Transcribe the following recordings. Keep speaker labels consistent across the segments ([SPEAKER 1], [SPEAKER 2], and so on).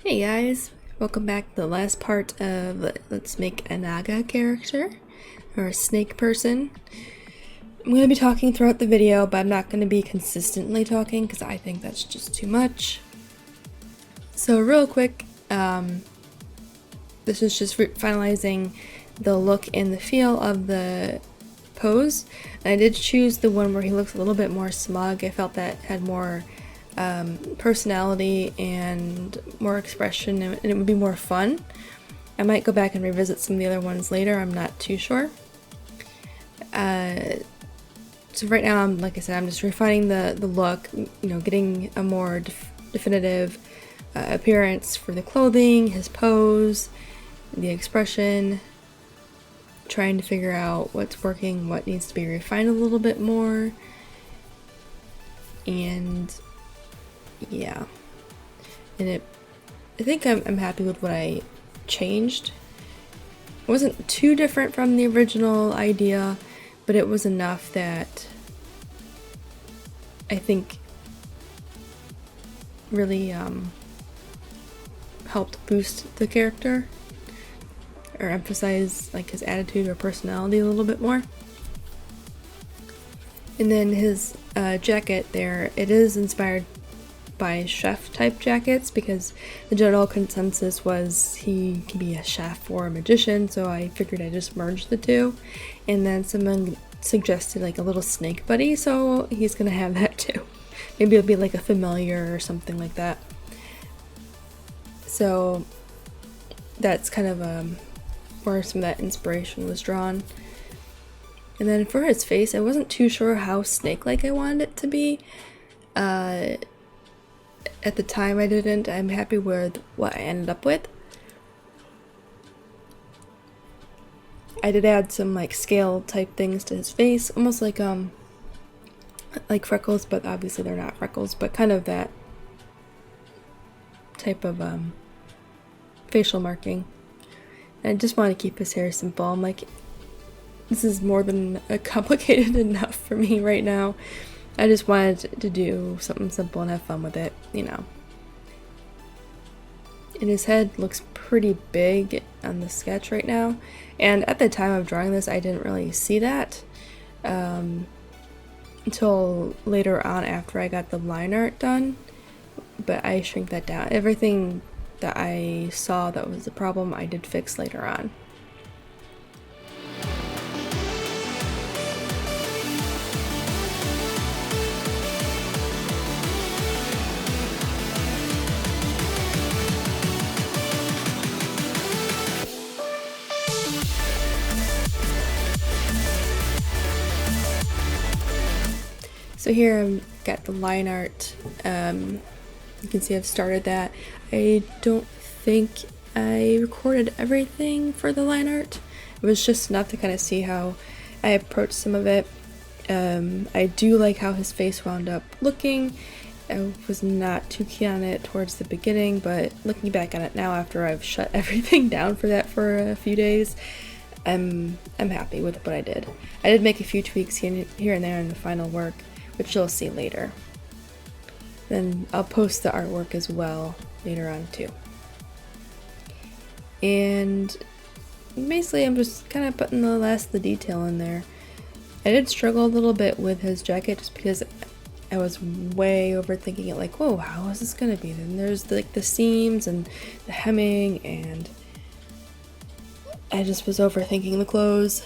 [SPEAKER 1] Hey guys, welcome back to the last part of Let's Make a Naga character, or a snake person. I'm going to be talking throughout the video, but I'm not going to be consistently talking because I think that's just too much. So real quick, this is just finalizing the look and the feel of the pose. And I did choose the one where he looks a little bit more smug. I felt that had more personality and more expression, and it would be more fun. I might go back and revisit some of the other ones later, I'm not too sure. So right now, like I said, I'm just refining the look, getting a more definitive appearance for the clothing, his pose, the expression, trying to figure out what's working, what needs to be refined a little bit more, and yeah, and I think I'm happy with what I changed. It wasn't too different from the original idea, but it was enough that I think really helped boost the character, or emphasize like his attitude or personality a little bit more. And then his jacket there, it is inspired by chef type jackets because the general consensus was he can be a chef or a magician, so I figured I'd just merge the two. And then someone suggested like a little snake buddy, so he's gonna have that too. Maybe it'll be like a familiar or something like that. So that's kind of where some of that inspiration was drawn. And then for his face, I wasn't too sure how snake-like I wanted it to be. At the time I didn't. I'm happy with what I ended up with. I did add some like scale type things to his face, almost like freckles, but obviously they're not freckles, but kind of that type of facial marking. And I just want to keep his hair simple. I'm like, this is more than complicated enough for me right now. I just wanted to do something simple and have fun with it, And his head looks pretty big on the sketch right now. And at the time of drawing this, I didn't really see that until later on after I got the line art done. But I shrink that down. Everything that I saw that was the problem, I did fix later on. So here I've got the line art. You can see I've started that. I don't think I recorded everything for the line art. It was just enough to kind of see how I approached some of it. I do like how his face wound up looking. I was not too keen on it towards the beginning, but looking back on it now after I've shut everything down for that for a few days, I'm happy with what I did. I did make a few tweaks here and there in the final work, which you'll see later. Then I'll post the artwork as well later on too. And basically I'm just kind of putting the detail in there. I did struggle a little bit with his jacket just because I was way overthinking it, like, whoa, how is this gonna be? Then there's the seams and the hemming, and I just was overthinking the clothes.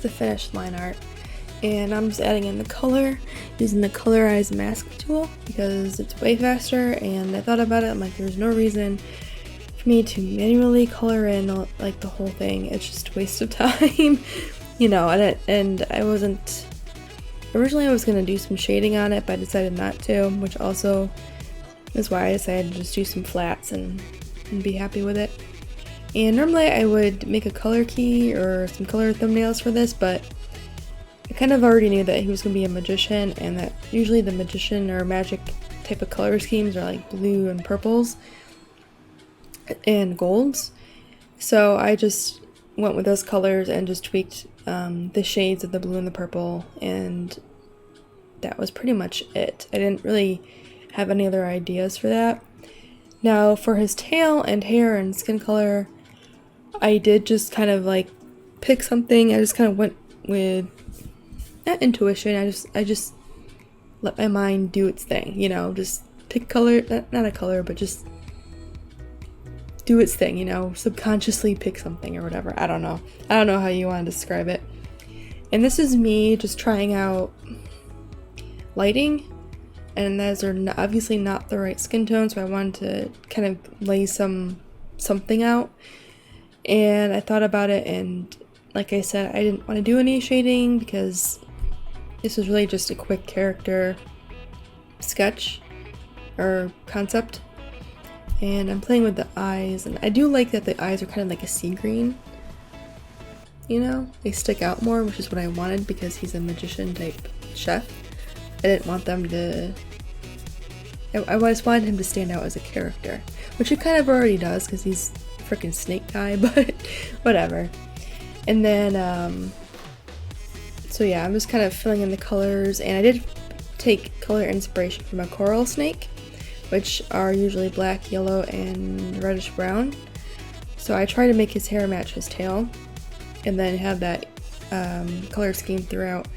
[SPEAKER 1] here's the finished line art. And I'm just adding in the color using the colorize mask tool because it's way faster, and I thought about it, I'm like, there's no reason for me to manually color in like the whole thing. It's just a waste of time. You know, and I wasn't, originally I was going to do some shading on it, but I decided not to, which also is why I decided to just do some flats and be happy with it. And normally I would make a color key or some color thumbnails for this, but I kind of already knew that he was going to be a magician, and that usually the magician or magic type of color schemes are like blue and purples and golds. So I just went with those colors and just tweaked the shades of the blue and the purple, and that was pretty much it. I didn't really have any other ideas for that. Now for his tail and hair and skin color, I did just kind of like pick something. I just kind of went with not intuition, I just let my mind do its thing, you know, just pick color, not a color, but just do its thing, you know, subconsciously pick something or whatever. I don't know how you want to describe it. And this is me just trying out lighting, and those are obviously not the right skin tone, so I wanted to kind of lay something out. And I thought about it, and like I said, I didn't want to do any shading because this was really just a quick character sketch or concept. And I'm playing with the eyes, and I do like that the eyes are kind of like a sea green. You know, they stick out more, which is what I wanted because he's a magician type chef. I didn't want them to, I just wanted him to stand out as a character, which he kind of already does because he's a freaking snake guy, but whatever. And then, so yeah, I'm just kind of filling in the colors, and I did take color inspiration from a coral snake, which are usually black, yellow, and reddish brown. So I try to make his hair match his tail, and then have that color scheme throughout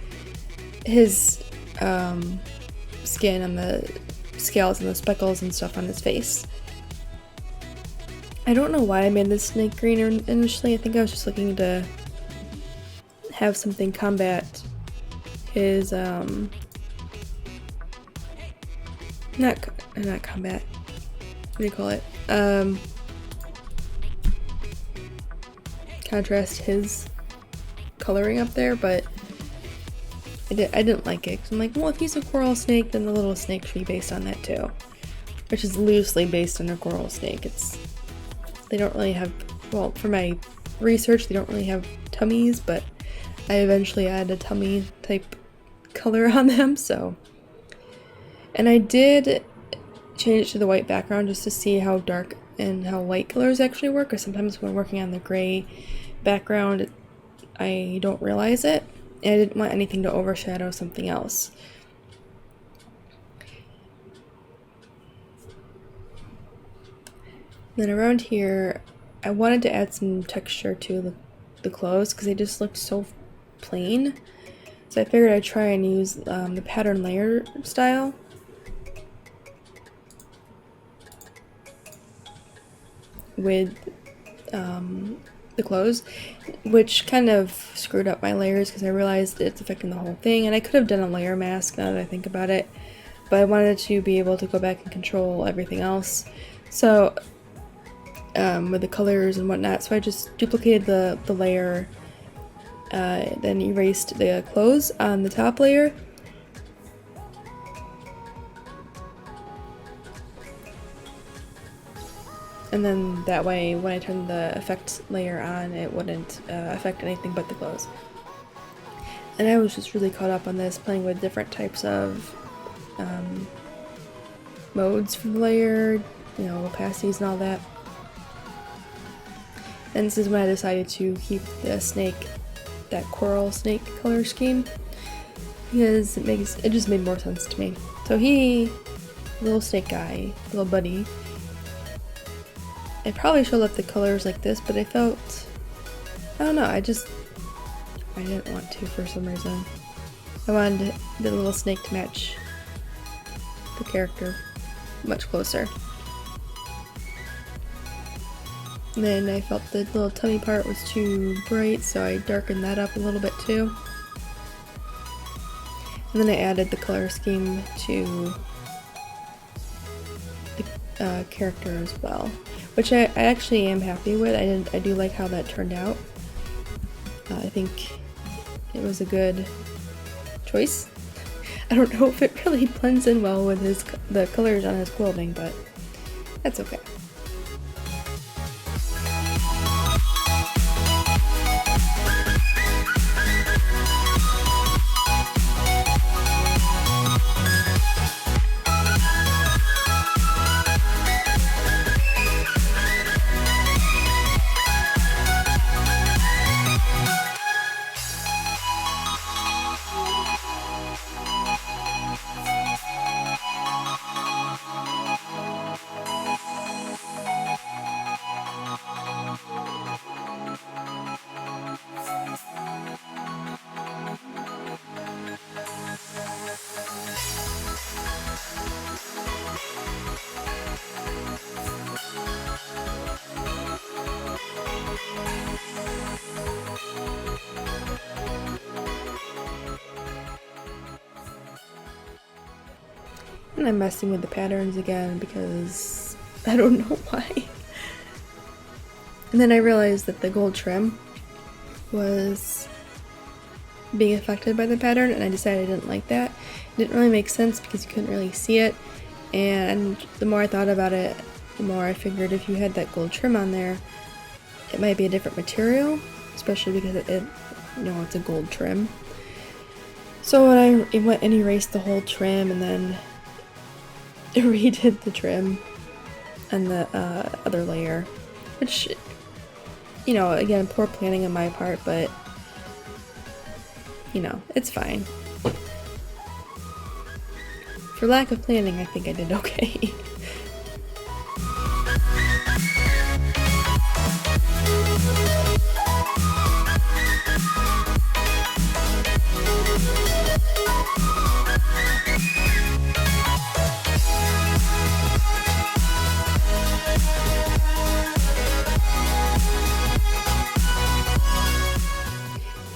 [SPEAKER 1] his skin and the scales and the speckles and stuff on his face. I don't know why I made this snake green initially. I think I was just looking to have something combat his not combat, what do you call it, contrast his coloring up there, but I didn't like it, because I'm like, well, if he's a coral snake, then the little snake should be based on that too, which is loosely based on a coral snake. They don't really have, well, for my research, they don't really have tummies, but I eventually added a tummy type color on them, so. And I did change it to the white background just to see how dark and how light colors actually work, because sometimes when working on the gray background, I don't realize it, and I didn't want anything to overshadow something else. Then around here, I wanted to add some texture to the clothes because they just looked so plain. So I figured I'd try and use the pattern layer style. With the clothes, which kind of screwed up my layers because I realized it's affecting the whole thing, and I could have done a layer mask now that I think about it, but I wanted to be able to go back and control everything else. So with the colors and whatnot, so I just duplicated the layer, then erased the clothes on the top layer. And then that way, when I turned the effect layer on, it wouldn't affect anything but the clothes. And I was just really caught up on this, playing with different types of modes for the layer, you know, opacities and all that. And this is when I decided to keep the snake, that coral snake color scheme, because it just made more sense to me. So little snake guy, little buddy, I probably should have left the colors like this, but I felt, I don't know, I didn't want to for some reason. I wanted the little snake to match the character much closer. And then I felt the little tummy part was too bright, so I darkened that up a little bit too. And then I added the color scheme to the character as well, which I actually am happy with. I do like how that turned out. I think it was a good choice. I don't know if it really blends in well with the colors on his clothing, but that's okay. And I'm messing with the patterns again because I don't know why. And then I realized that the gold trim was being affected by the pattern, and I decided I didn't like that. It didn't really make sense because you couldn't really see it, and the more I thought about it, the more I figured if you had that gold trim on there, it might be a different material, especially because it's a gold trim. So I went and erased the whole trim and then redid the trim and the other layer, which, again, poor planning on my part, but it's fine. For lack of planning, I think I did okay.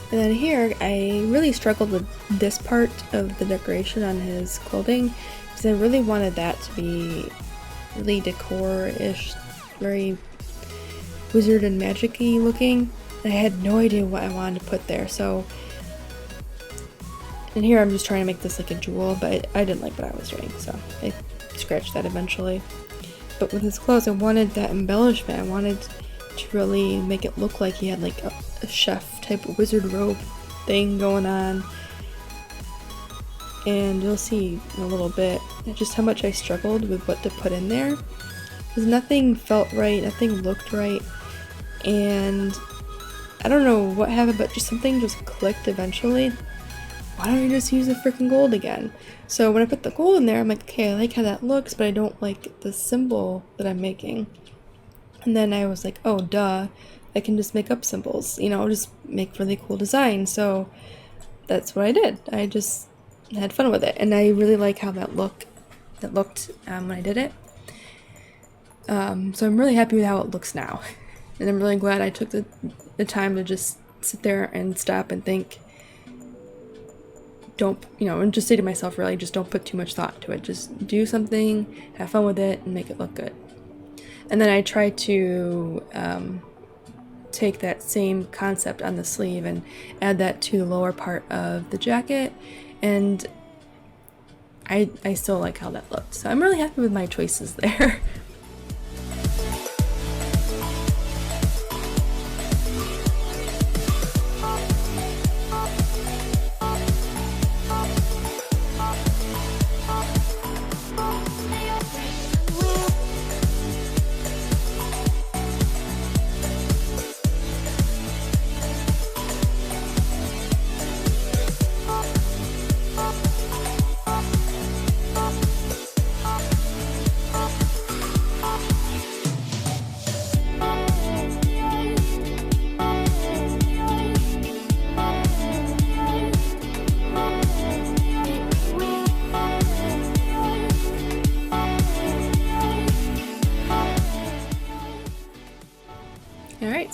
[SPEAKER 1] And then here, I really struggled with this part of the decoration on his clothing because I really wanted that to be really decor-ish, very wizard and magic-y looking. And I had no idea what I wanted to put there, so... And here I'm just trying to make this like a jewel, but I didn't like what I was doing, so I scratched that eventually. But with his clothes, I wanted that embellishment. I wanted to really make it look like he had like a chef type of wizard robe thing going on. And you'll see in a little bit just how much I struggled with what to put in there, because nothing felt right, nothing looked right, and I don't know what happened, but something just clicked eventually. Why don't I just use the freaking gold again? So when I put the gold in there, I'm like, okay, I like how that looks, but I don't like the symbol that I'm making. And then I was like, oh duh, I can just make up symbols, just make really cool designs. So that's what I did. I just had fun with it, and I really like how that looked when I did it. So I'm really happy with how it looks now, and I'm really glad I took the time to just sit there and stop and think. And just say to myself, really, just don't put too much thought to it. Just do something, have fun with it, and make it look good. And then I tried to take that same concept on the sleeve and add that to the lower part of the jacket, and I still like how that looked. So I'm really happy with my choices there.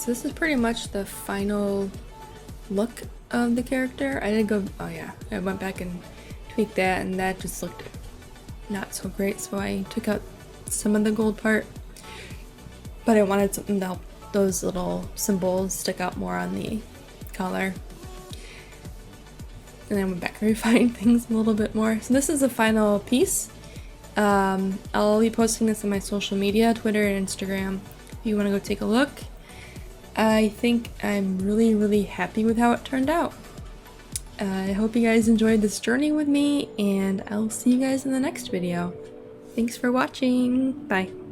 [SPEAKER 1] So this is pretty much the final look of the character. I did go, oh yeah, I went back and tweaked that, and that just looked not so great, so I took out some of the gold part, but I wanted something to help those little symbols stick out more on the collar. And then I went back and refined things a little bit more. So this is the final piece. I'll be posting this on my social media, Twitter and Instagram, if you want to go take a look. I think I'm really happy with how it turned out. I hope you guys enjoyed this journey with me, and I'll see you guys in the next video. Thanks for watching. Bye.